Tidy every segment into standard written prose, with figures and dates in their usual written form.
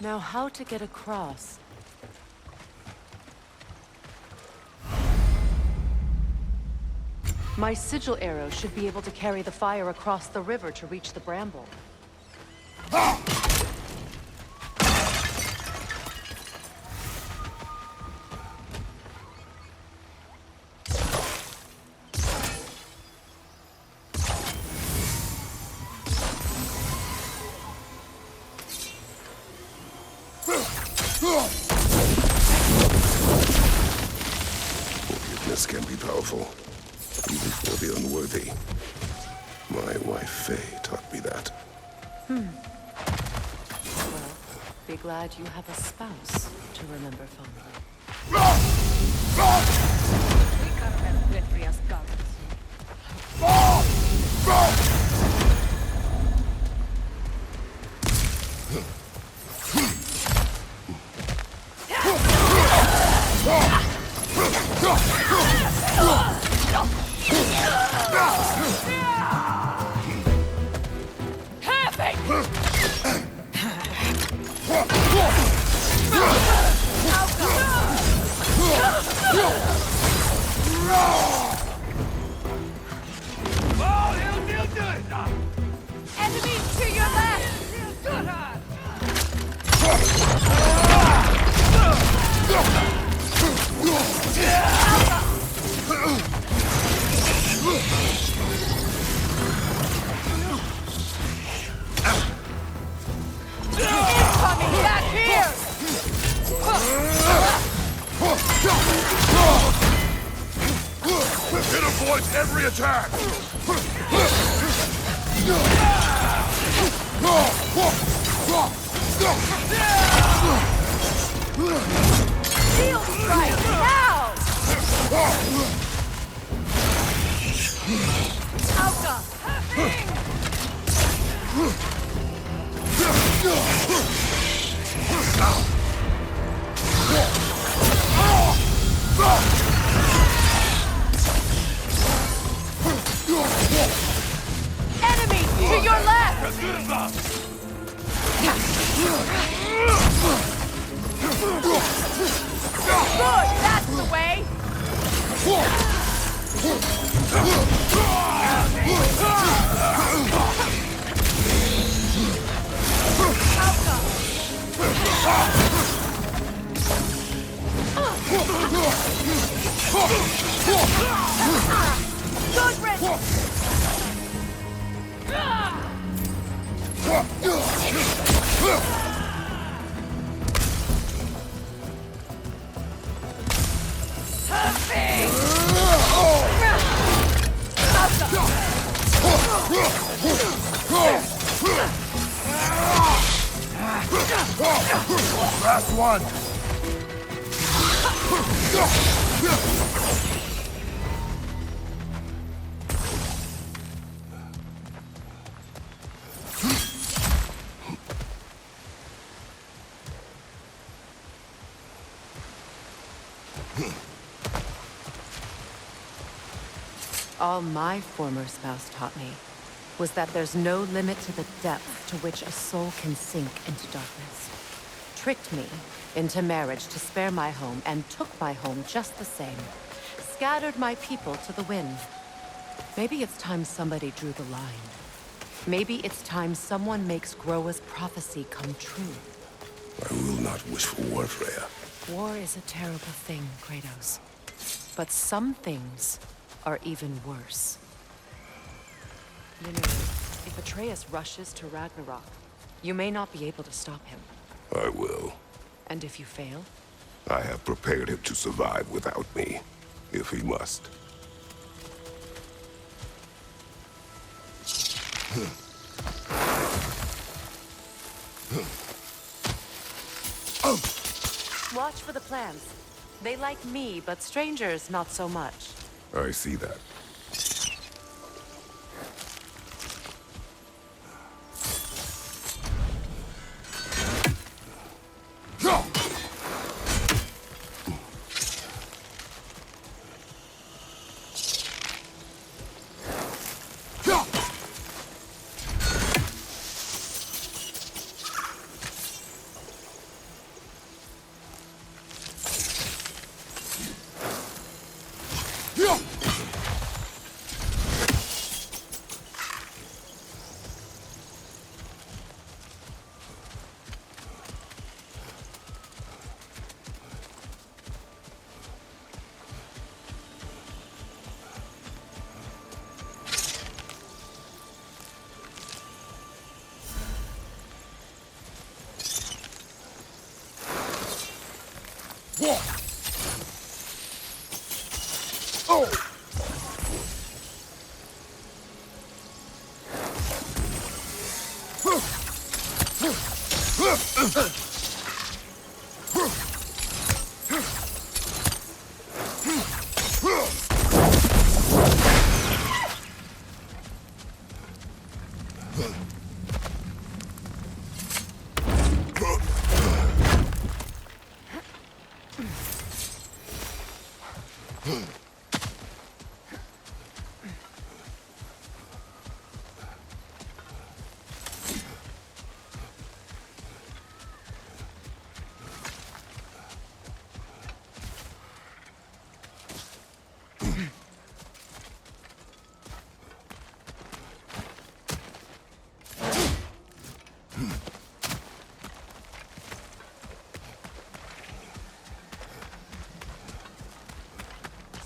Now how to get across? My sigil arrow should be able to carry the fire across the river to reach the bramble. Forgiveness can be powerful, even for the unworthy. My wife, Fay, taught me that. Well, be glad you have a spouse to remember fondly. We can't have Fréyr's guns. Enemy to your left! Incoming back here! It avoids every attack! Shield strike now! Alka! Enemy to your left! Good! That's the way! Good riddance! Last one! All my former spouse taught me was that there's no limit to the depth to which a soul can sink into darkness. Tricked me into marriage to spare my home and took my home just the same. Scattered my people to the wind. Maybe it's time somebody drew the line. Maybe it's time someone makes Groa's prophecy come true. I will not wish for war, Fréya. War is a terrible thing, Kratos. But some things are even worse. You know, if Atreus rushes to Ragnarok, you may not be able to stop him. I will. And if you fail? I have prepared him to survive without me, if he must. Watch for the plants. They like me, but strangers not so much. I see that.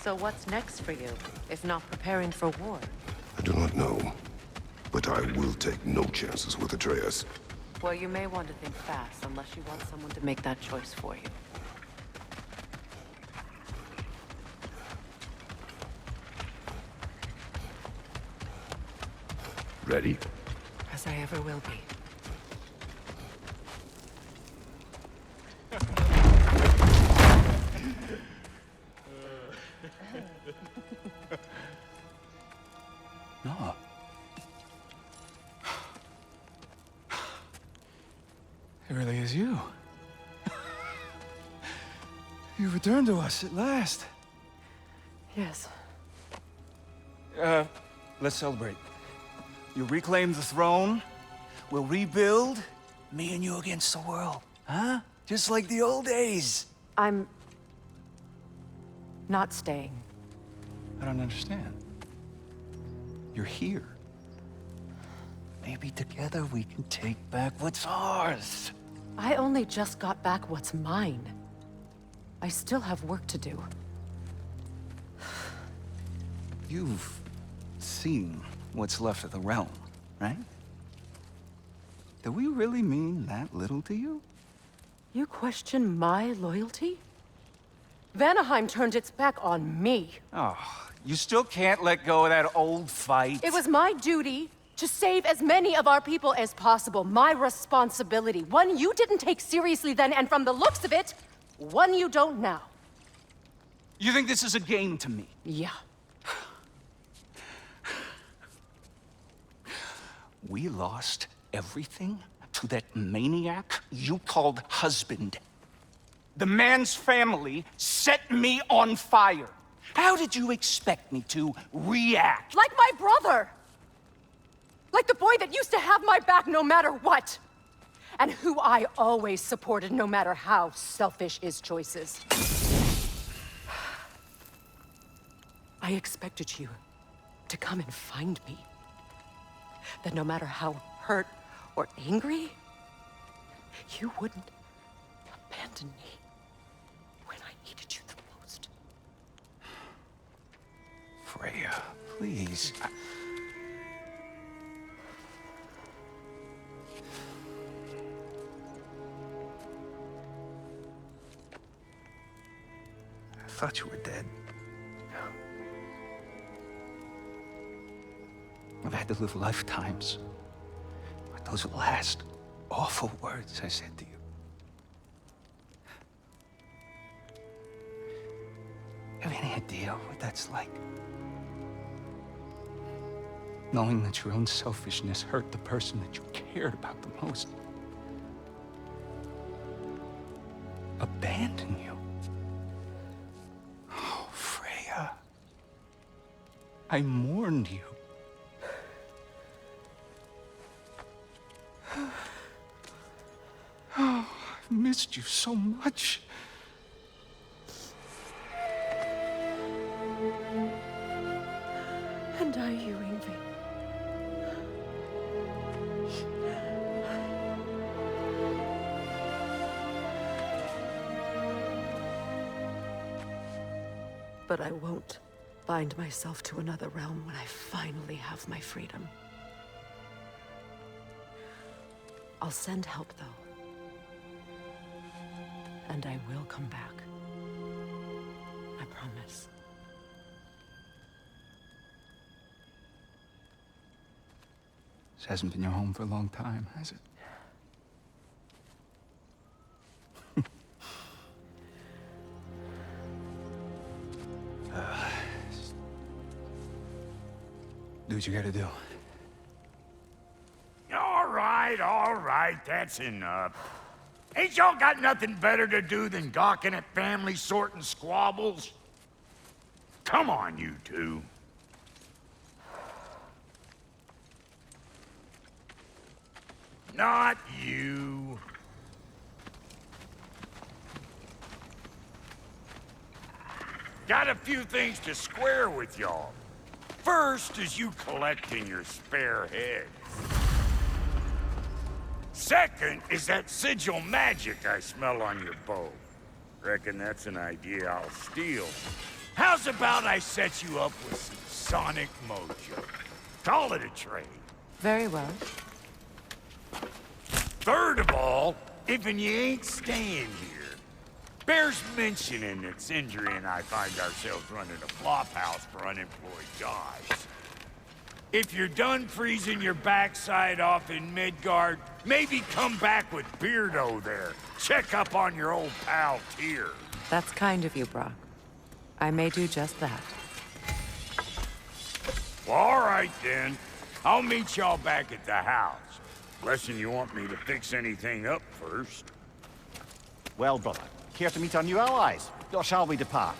So what's next for you, if not preparing for war? I do not know, but I will take no chances with Atreus. Well, you may want to think fast, unless you want someone to make that choice for you. Ready? As I ever will be. No. It really is you. You returned to us at last. Yes. Let's celebrate. You reclaim the throne. We'll rebuild. Me and you against the world. Huh? Just like the old days. I'm... not staying. I don't understand. You're here. Maybe together we can take back what's ours. I only just got back what's mine. I still have work to do. You've seen what's left of the realm, right? Do we really mean that little to you? You question my loyalty? Vanaheim turned its back on me. Oh, you still can't let go of that old fight. It was my duty to save as many of our people as possible. My responsibility. One you didn't take seriously then, and from the looks of it, one you don't now. You think this is a game to me? Yeah. We lost everything to that maniac you called husband. The man's family set me on fire. How did you expect me to react? Like my brother! Like the boy that used to have my back no matter what! And who I always supported no matter how selfish his choices. I expected you to come and find me. That no matter how hurt or angry, you wouldn't abandon me when I needed you the most. Fréya, please. I thought you were dead. I've had to live lifetimes with those last awful words I said to you. Have any idea what that's like? Knowing that your own selfishness hurt the person that you cared about the most. Abandon you. Oh, Fréya. I mourned you. Oh, I've missed you so much. And I you, Yngvi. But I won't bind myself to another realm when I finally have my freedom. I'll send help, though. And I will come back. I promise. This hasn't been your home for a long time, has it? Do what you gotta do. All right, that's enough. Ain't y'all got nothing better to do than gawking at family sorting squabbles? Come on, you two. Not you. Got a few things to square with y'all. First is you collecting your spare heads. Second is that sigil magic I smell on your bow. Reckon that's an idea I'll steal. How's about I set you up with some sonic mojo? Call it a trade. Very well. Third of all, if you ain't staying here, bears mentioning that Sindri and I find ourselves running a flop house for unemployed guys. If you're done freezing your backside off in Midgard, maybe come back with Beardo there. Check up on your old pal Tyr. That's kind of you, Brock. I may do just that. Well, all right then. I'll meet y'all back at the house. Guessing you want me to fix anything up first. Well, brother, care to meet our new allies? Or shall we depart?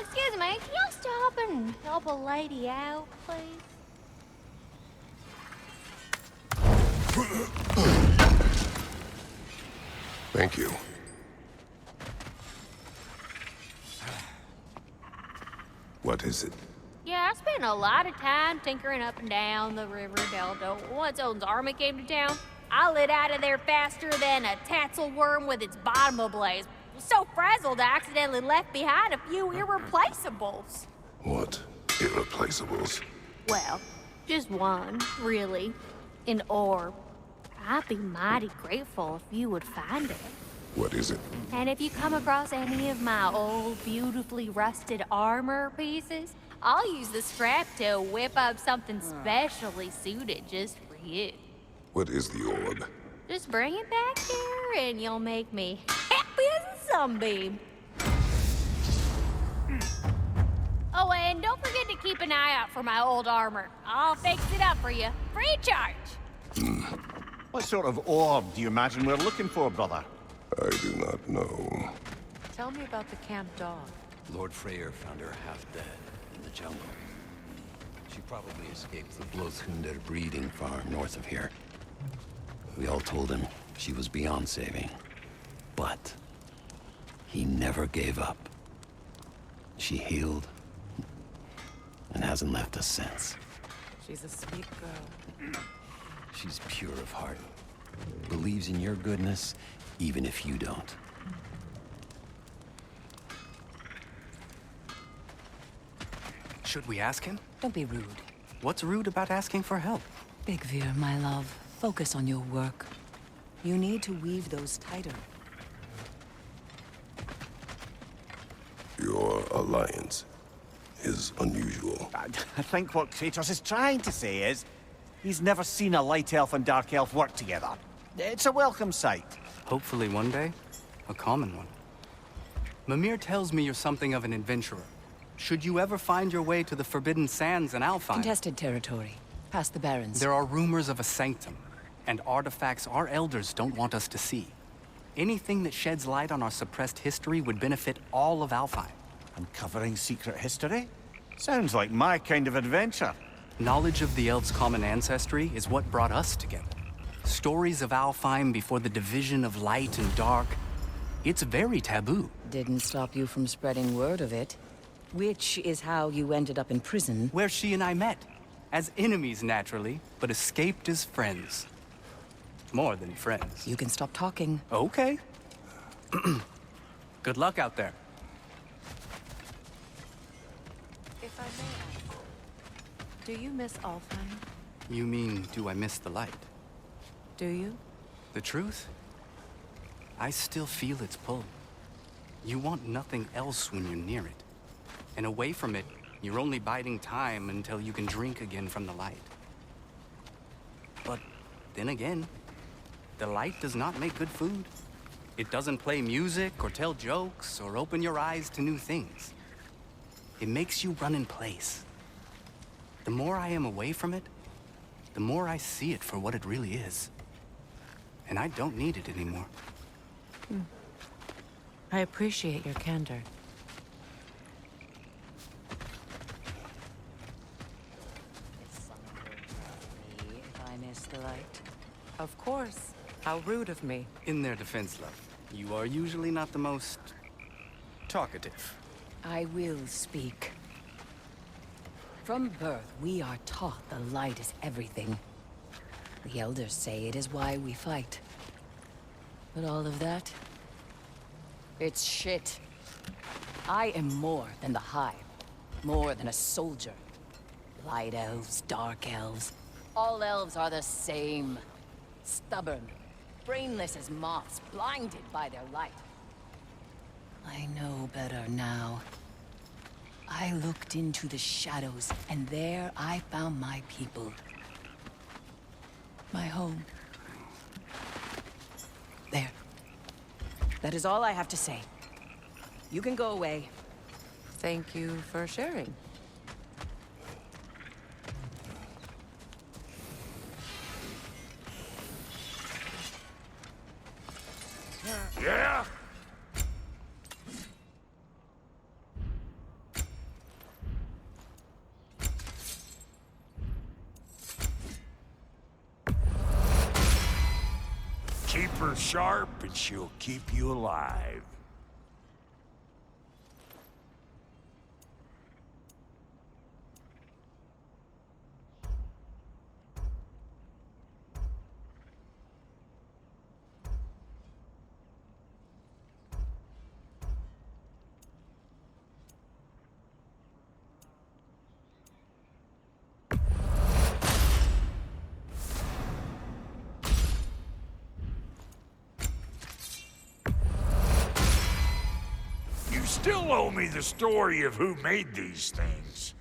Excuse me, can y'all stop and help a lady out, please? Thank you. What is it? Yeah, I spent a lot of time tinkering up and down the river delta. Once Odin's army came to town, I lit out of there faster than a tassel worm with its bottom ablaze. So frazzled, I accidentally left behind a few irreplaceables. What irreplaceables? Well, just one, really. An orb. I'd be mighty grateful if you would find it. What is it? And if you come across any of my old, beautifully rusted armor pieces, I'll use the scrap to whip up something specially suited just for you. What is the orb? Just bring it back here and you'll make me happy as a sunbeam. Oh, and don't forget to keep an eye out for my old armor. I'll fix it up for you, free of charge. What sort of orb do you imagine we're looking for, brother? I do not know. Tell me about the camp dog. Lord Fréyr found her half dead in the jungle. She probably escaped the Blothunder breeding farm north of here. We all told him she was beyond saving. But he never gave up. She healed and hasn't left us since. She's a sweet girl. She's pure of heart. Believes in your goodness, even if you don't. Should we ask him? Don't be rude. What's rude about asking for help? Big Veer, my love, focus on your work. You need to weave those tighter. Your alliance is unusual. I think what Kratos is trying to say is, he's never seen a light elf and dark elf work together. It's a welcome sight. Hopefully one day, a common one. Mimir tells me you're something of an adventurer. Should you ever find your way to the Forbidden Sands in Alfheim... Contested territory. Past the Barrens. There are rumors of a sanctum, and artifacts our elders don't want us to see. Anything that sheds light on our suppressed history would benefit all of Alfheim. Uncovering secret history? Sounds like my kind of adventure. Knowledge of the elves' common ancestry is what brought us together. Stories of Alfheim before the division of light and dark. It's very taboo. Didn't stop you from spreading word of it. Which is how you ended up in prison. Where she and I met. As enemies, naturally, but escaped as friends. More than friends. You can stop talking. Okay. Good luck out there. If I may ask, do you miss Alfheim? You mean, do I miss the light? Do you? The truth? I still feel its pull. You want nothing else when you're near it. And away from it, You're only biding time until you can drink again from the light. But then again, the light does not make good food. It doesn't play music or tell jokes or open your eyes to new things. It makes you run in place. The more I am away from it, the more I see it for what it really is. And I don't need it anymore. I appreciate your candor. If I miss the light. Of course. How rude of me. In their defense, love, you are usually not the most talkative. I will speak. From birth, we are taught the light is everything. The elders say it is why we fight. But all of that, it's shit. I am more than the Hive. More than a soldier. Light elves, dark elves. All elves are the same. Stubborn. Brainless as moths, blinded by their light. I know better now. I looked into the shadows, and there I found my people. My home. There. That is all I have to say. You can go away. Thank you for sharing. Yeah? Keep her sharp and she'll keep you alive. You still owe me the story of who made these things.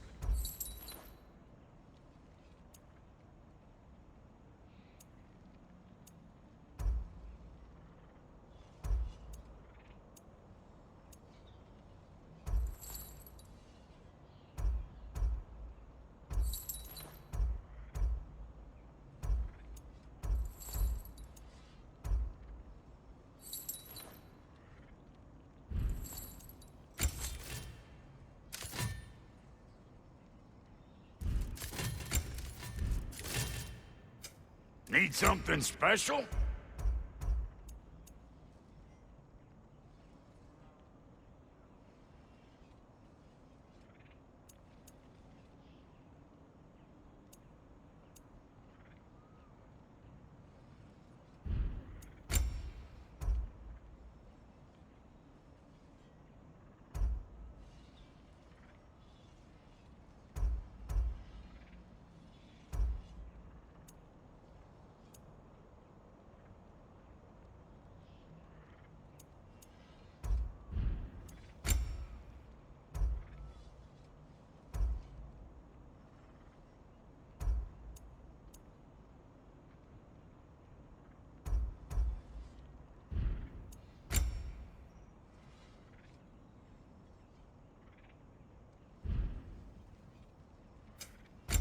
Need something special?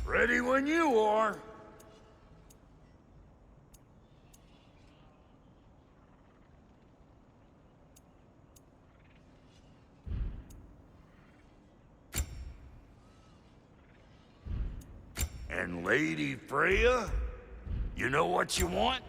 Ready when you are. And Lady Fréya, you know what you want?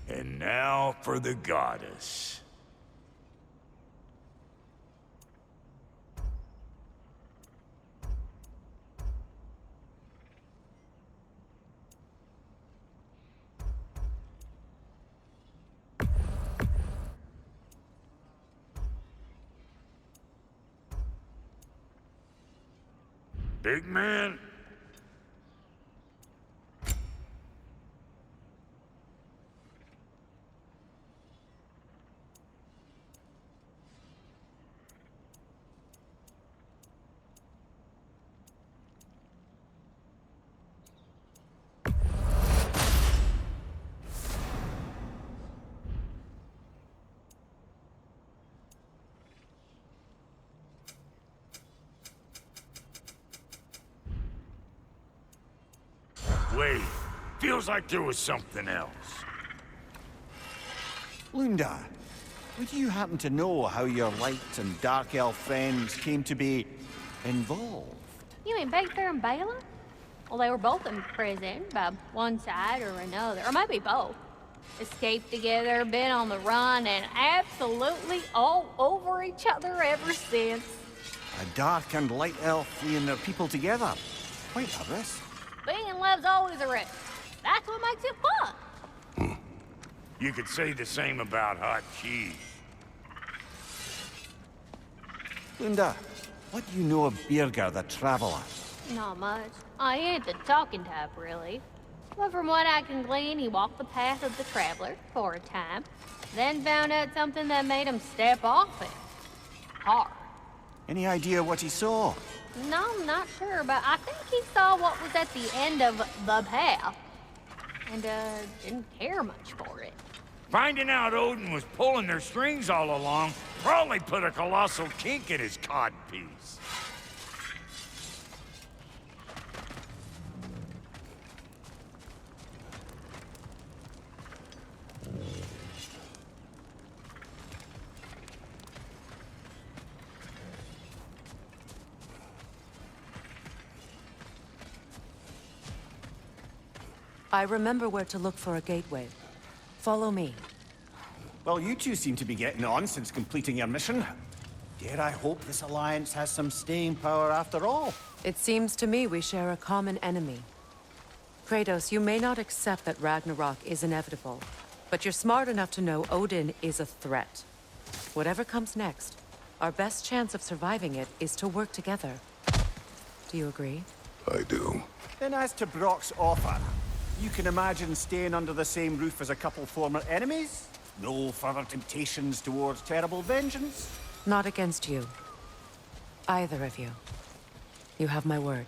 And now for the goddess. Big man? Wait, feels like there was something else. Lunda, would you happen to know how your light and dark elf friends came to be involved? You mean Big Fréyr and Bela? Well, they were both in prison by one side or another, or maybe both. Escaped together, been on the run, and absolutely all over each other ever since. A dark and light elf fleeing their people together. Quite a risk. Being in love's always a risk. That's what makes it fun. You could say the same about hot cheese. Lunda, what do you know of Birger the Traveler? Not much. I ain't the talking type, really. But from what I can glean, he walked the path of the traveler for a time, then found out something that made him step off it. Hard. Any idea what he saw? No, I'm not sure, but I think he saw what was at the end of the path. And, didn't care much for it. Finding out Odin was pulling their strings all along probably put a colossal kink in his codpiece. I remember where to look for a gateway. Follow me. Well, you two seem to be getting on since completing your mission. Dare I hope this alliance has some staying power after all? It seems to me we share a common enemy. Kratos, you may not accept that Ragnarok is inevitable, but you're smart enough to know Odin is a threat. Whatever comes next, our best chance of surviving it is to work together. Do you agree? I do. Then as to Brock's offer, you can imagine staying under the same roof as a couple former enemies? No further temptations towards terrible vengeance? Not against you. Either of you. You have my word.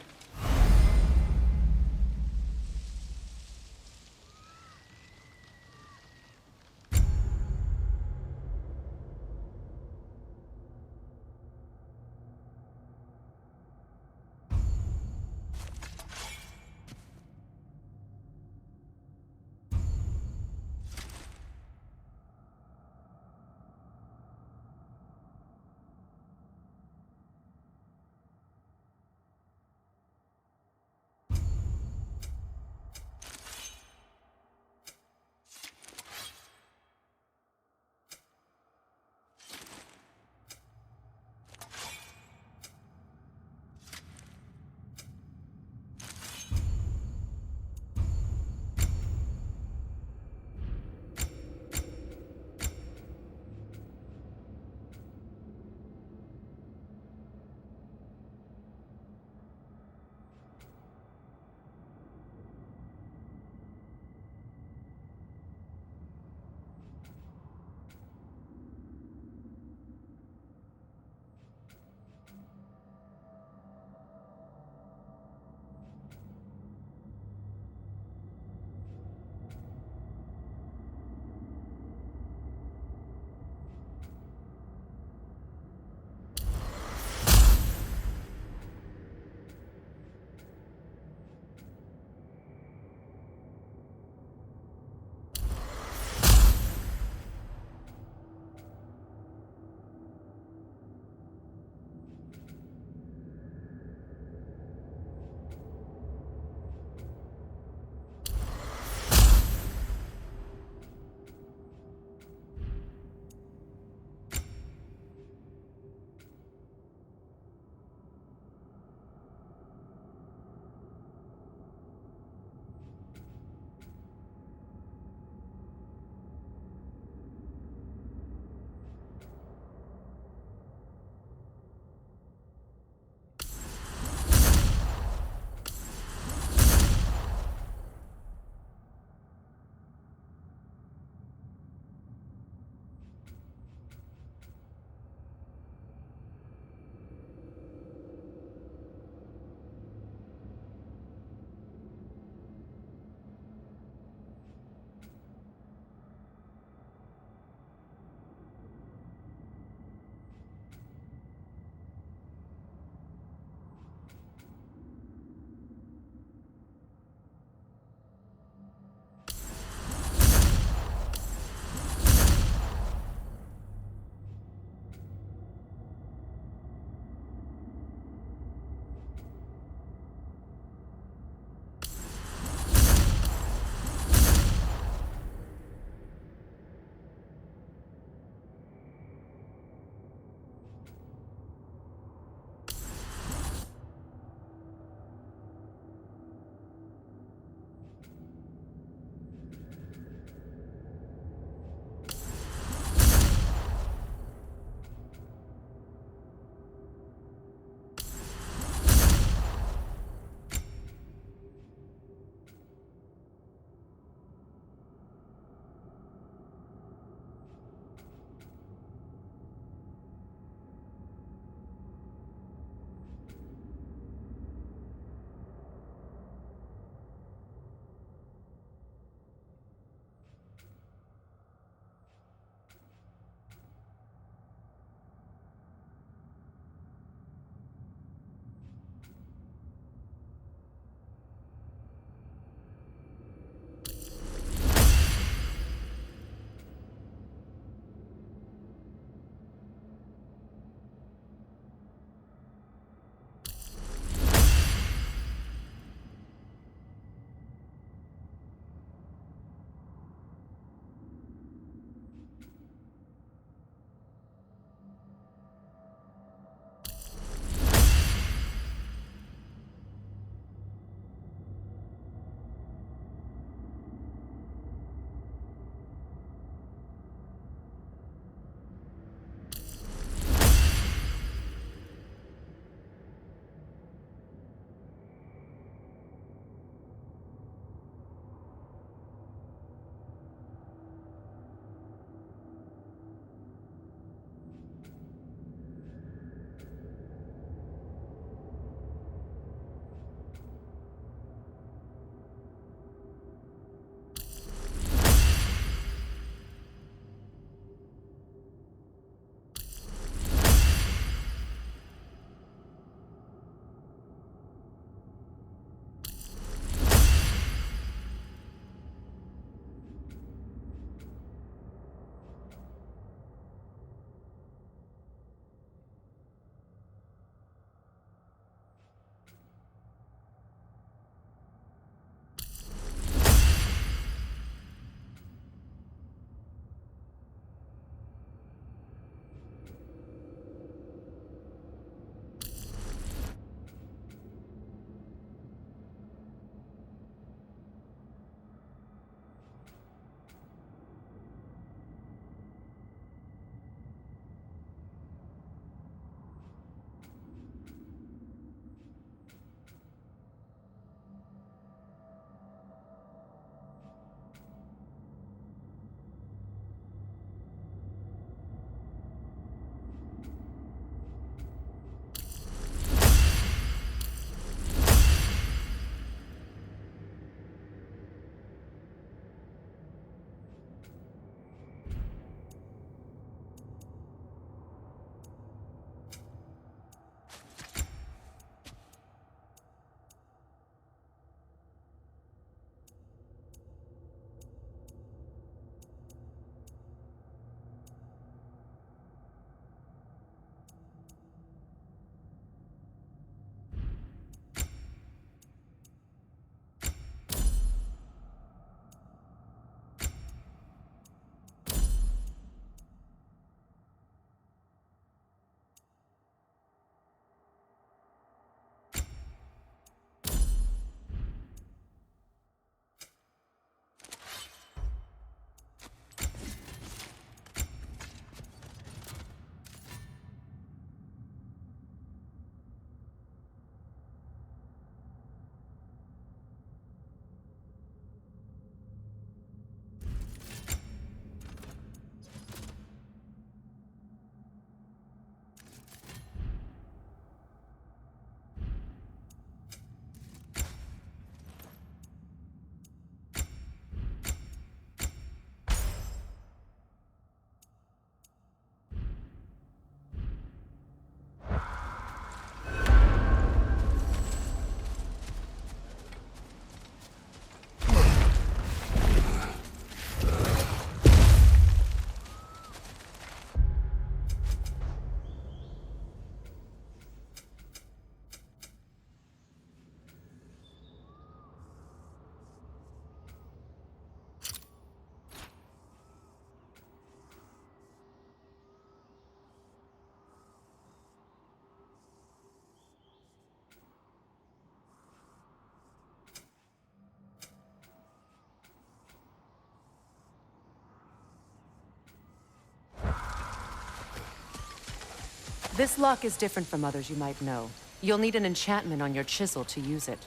This lock is different from others you might know. You'll need an enchantment on your chisel to use it.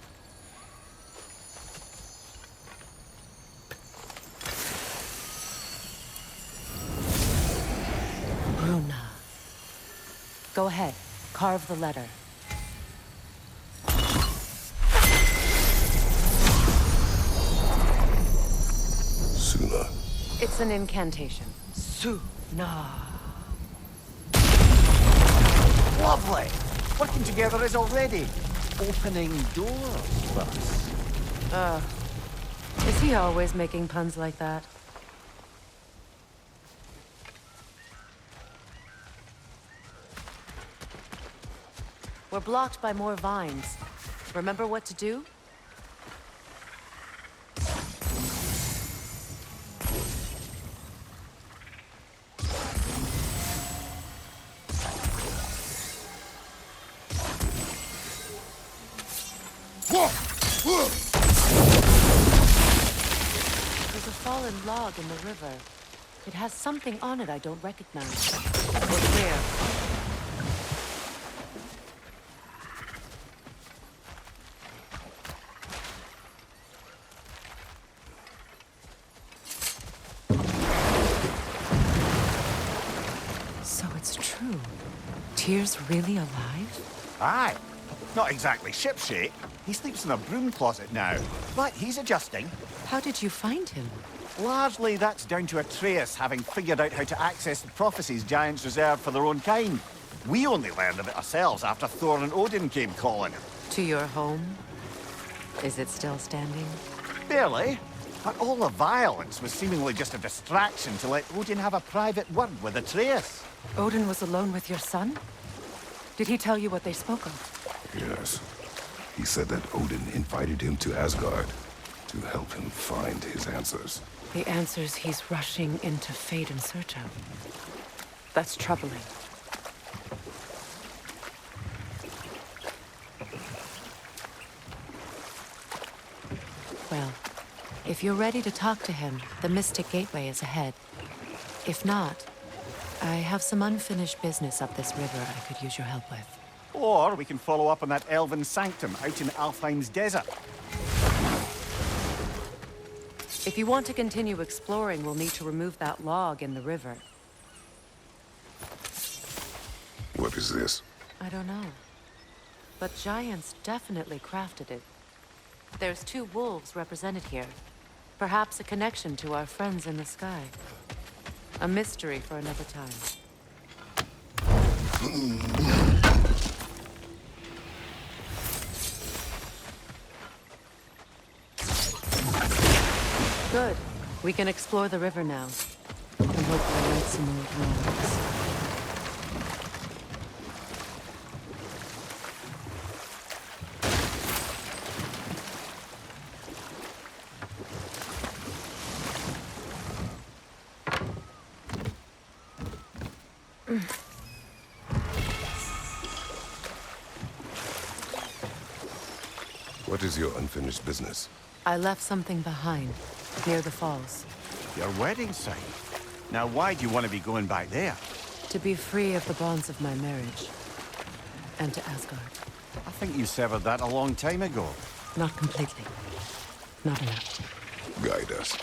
Bruna. Go ahead. Carve the letter. Suna. It's an incantation. Suna. Lovely! Working together is already opening doors for us. Is he always making puns like that? We're blocked by more vines. Remember what to do? There's a fallen log in the river. It has something on it I don't recognize. We're clear. So it's true. Tyr's really alive? Aye. Not exactly shipshape. He sleeps in a broom closet now. But he's adjusting. How did you find him? Largely, that's down to Atreus having figured out how to access the prophecies giants reserve for their own kind. We only learned of it ourselves after Thor and Odin came calling. To your home? Is it still standing? Barely. But all the violence was seemingly just a distraction to let Odin have a private word with Atreus. Odin was alone with your son? Did he tell you what they spoke of? Yes. He said that Odin invited him to Asgard to help him find his answers. The answers he's rushing into fate in search of. That's troubling. Well, if you're ready to talk to him, the Mystic Gateway is ahead. If not, I have some unfinished business up this river I could use your help with. Or we can follow up on that elven sanctum out in Alfheim's desert. If you want to continue exploring, we'll need to remove that log in the river. What is this? I don't know. But giants definitely crafted it. There's 2 wolves represented here. Perhaps a connection to our friends in the sky. A mystery for another time. Good. We can explore the river now. And hopefully make some more drawings. What is your unfinished business? I left something behind, near the falls. Your wedding site. Now, why do you want to be going back there? To be free of the bonds of my marriage. And to Asgard. I think you severed that a long time ago. Not completely. Not enough. Guide us.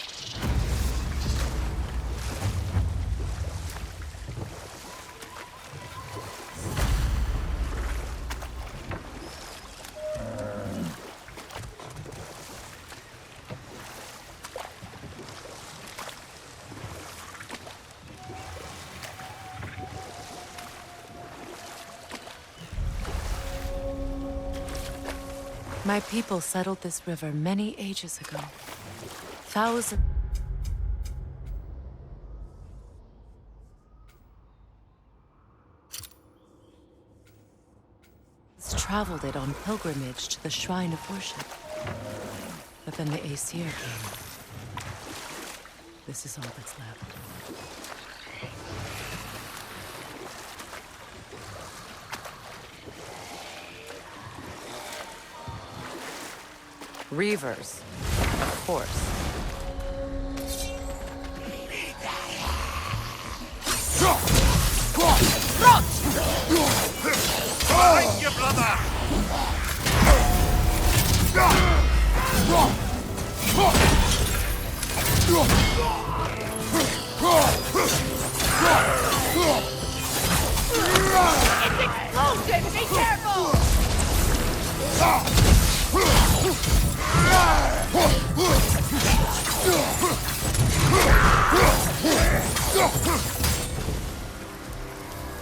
My people settled this river many ages ago. Thousands traveled it on pilgrimage to the shrine of worship. But then the Aesir came. This is all that's left. Reavers, of course. Behind you, brother! It's explosive! Be careful!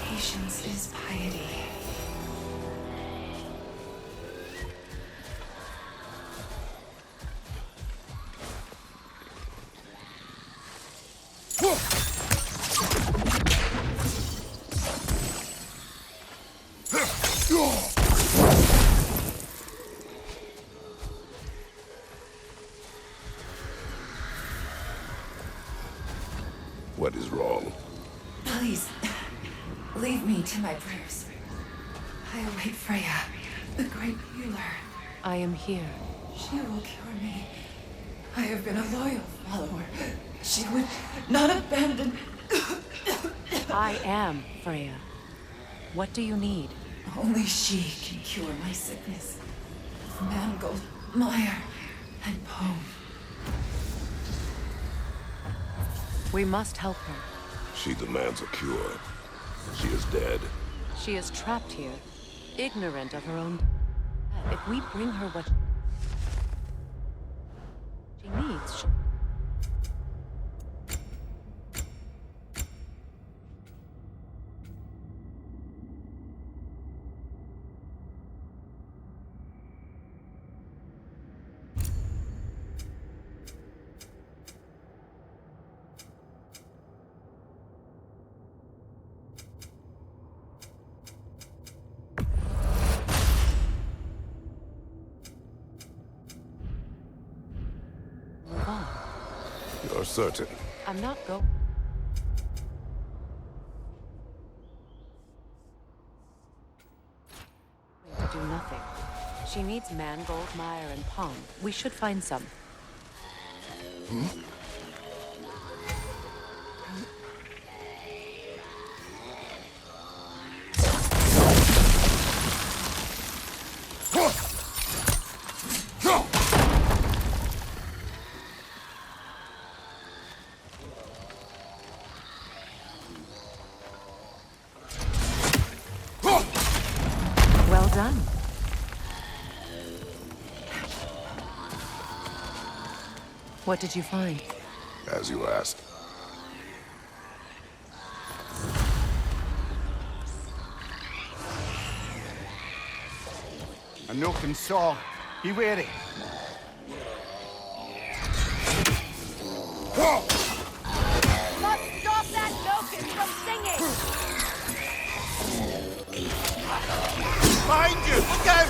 Patience is piety. What is wrong? Please, leave me to my prayers. I await Fréya, the great healer. I am here. She will cure me. I have been a loyal follower. She would not abandon... I am Fréya. What do you need? Only she can cure my sickness. Mangold, mire, and poem. We must help her. She demands a cure. She is dead. She is trapped here, ignorant of her own. If we bring her what she needs, move on. You're certain? I'm not going to do nothing. She needs mangold, mire, and palm. We should find some. Well done. What did you find? As you asked. A nook and saw. Be wary. Must stop that Noken from singing! Behind you! Look out!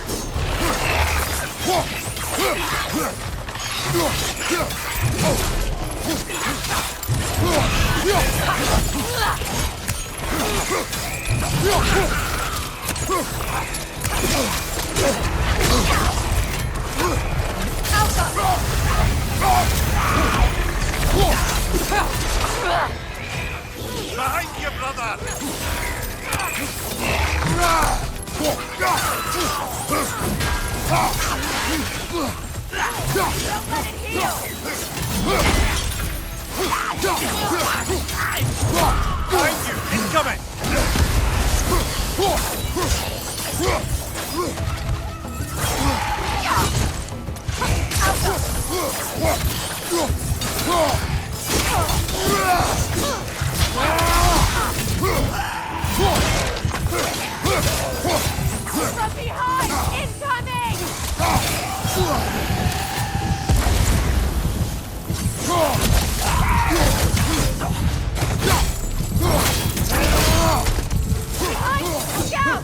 Behind you, brother! Don't let it heal! Behind you! Incoming! From behind! Incoming! Behind! Look out!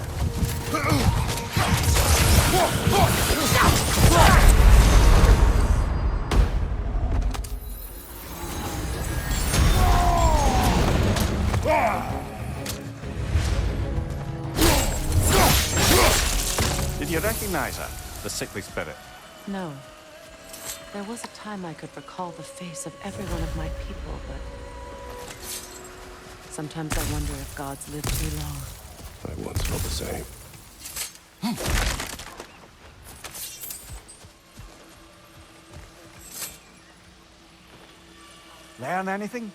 Did you recognize her? The sickly spirit? No. There was a time I could recall the face of every one of my people, but sometimes I wonder if gods live too long. I once felt the same. Learn anything?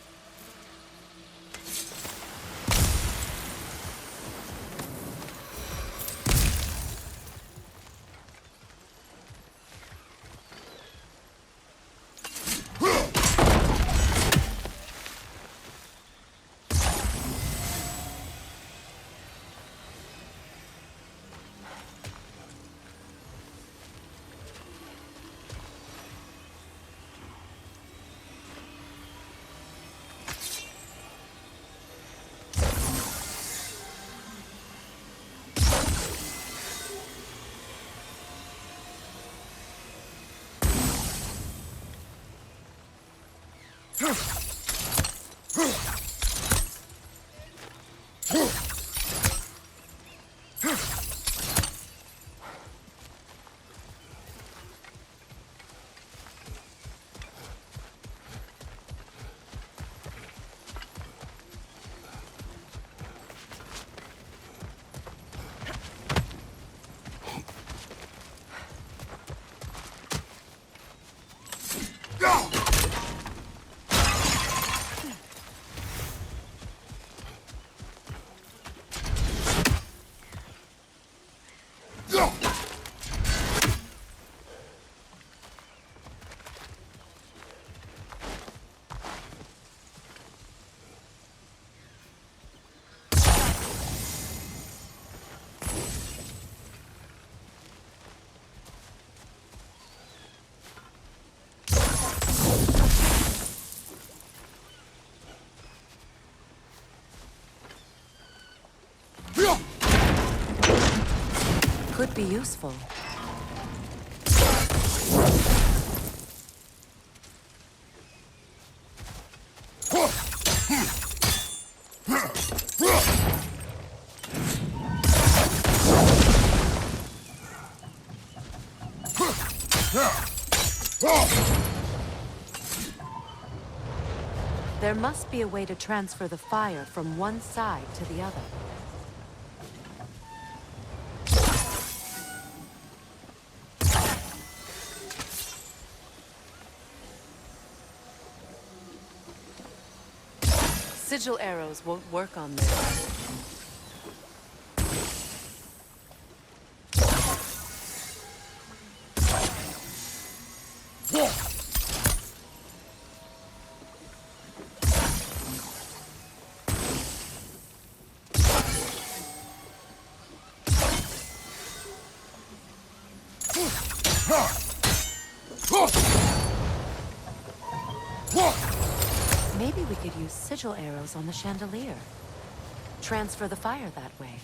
Could be useful. There must be a way to transfer the fire from one side to the other. Sigil arrows won't work on this. Maybe we could use sigil arrows on the chandelier. Transfer the fire that way.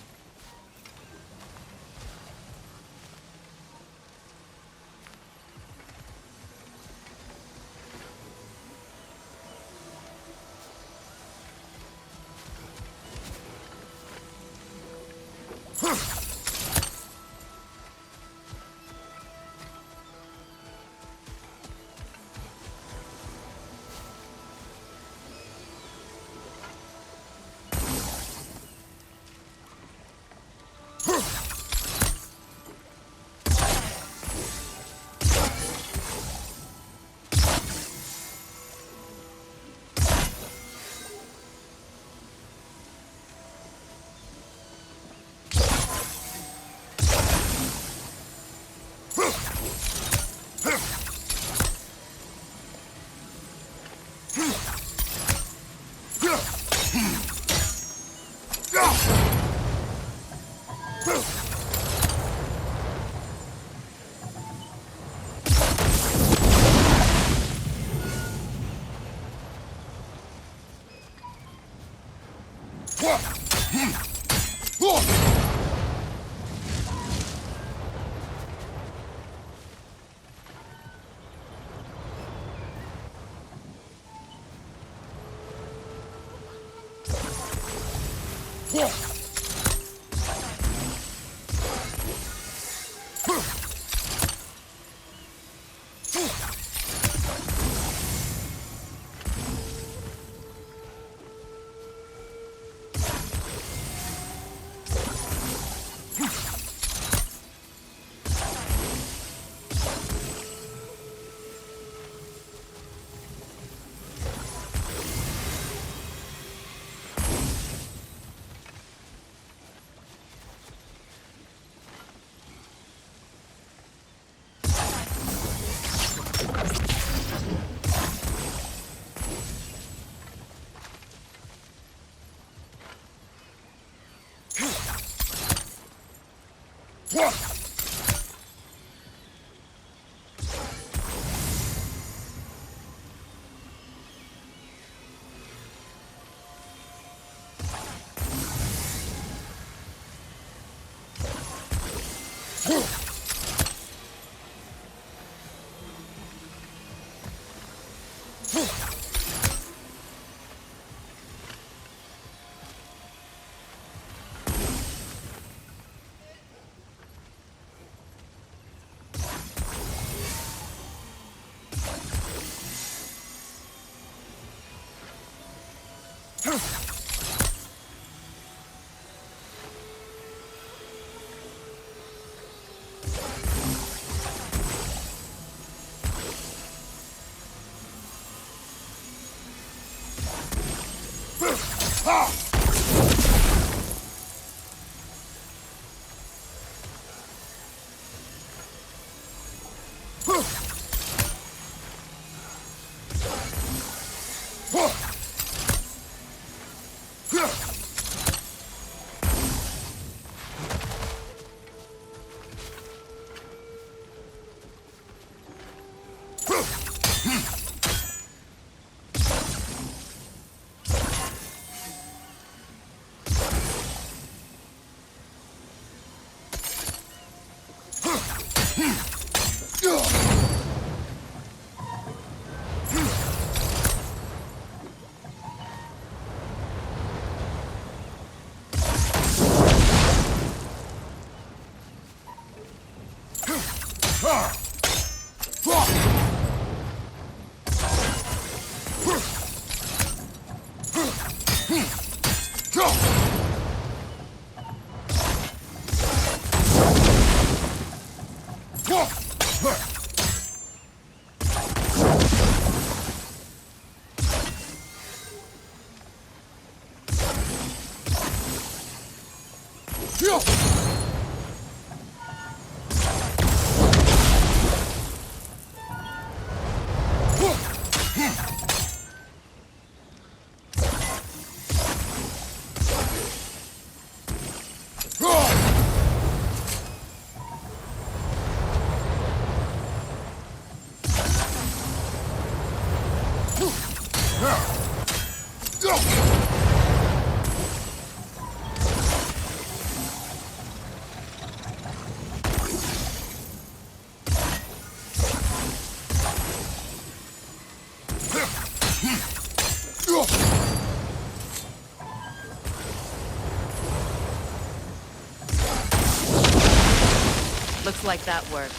Looks like that worked.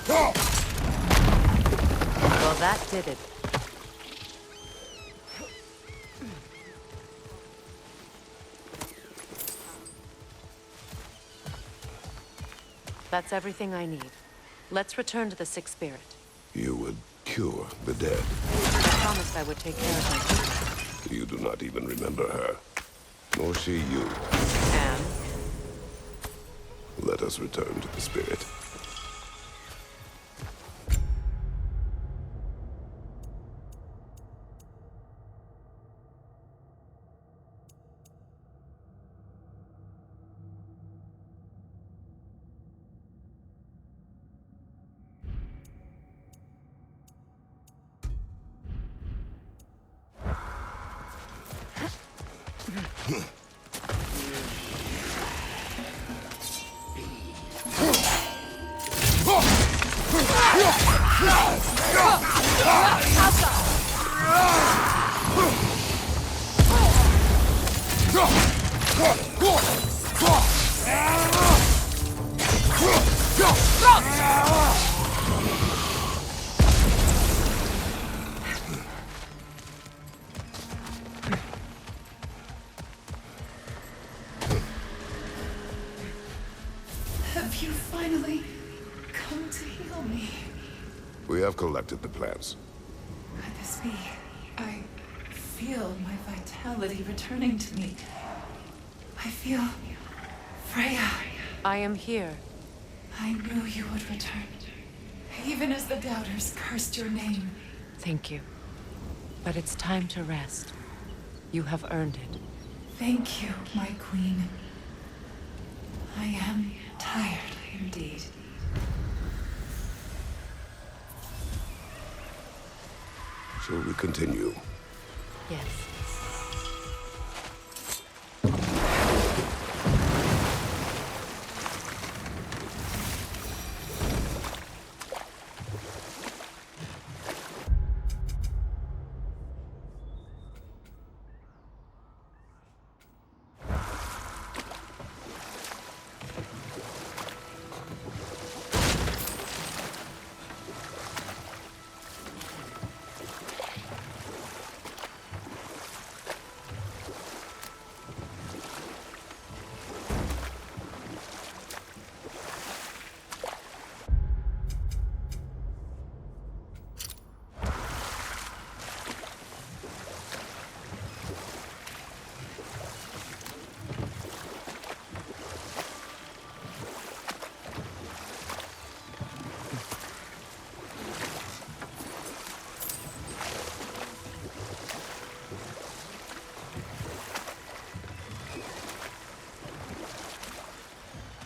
Well, that did it. That's everything I need. Let's return to the Sixth Spirit. You would cure the dead. I promised I would take care of You do not even remember her. Nor she you. And? Let us return to the spirit. Have you finally come to heal me? We have collected the plans. Could this be? I feel my vitality returning to me. I feel Fréya. I am here. I knew you would return. Even as the doubters cursed your name. Thank you. But it's time to rest. You have earned it. Thank you, my queen. I am tired indeed. Shall we continue? Yes.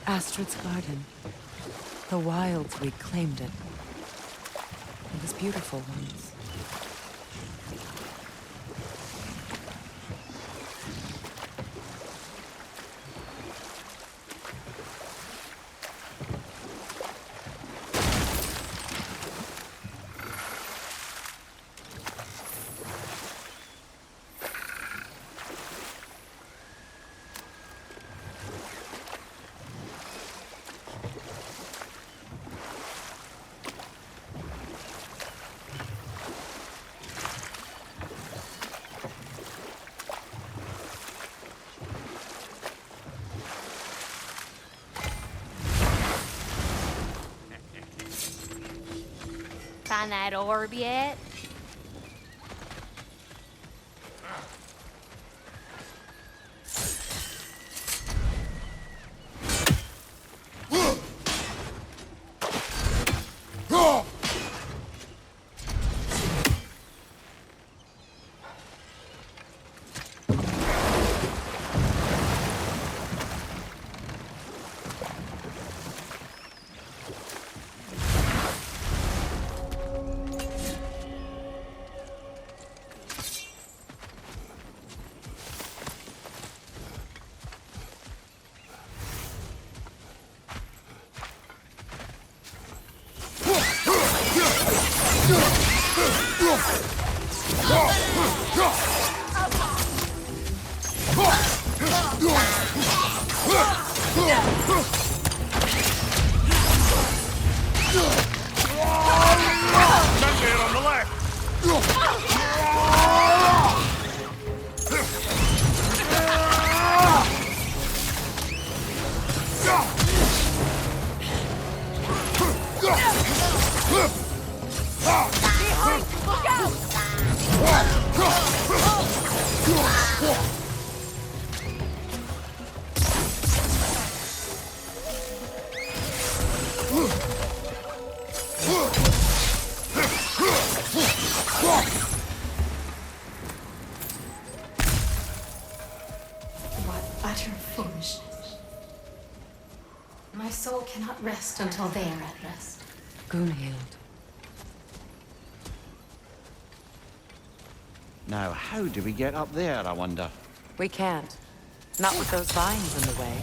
Astrid's garden. The wilds reclaimed it. It was beautiful once. Find that orb yet? Sunshade on the left! Behind! Look out! What utter foolishness. My soul cannot rest until they are at rest. Gunhild. Now, how do we get up there, I wonder? We can't. Not with those vines in the way.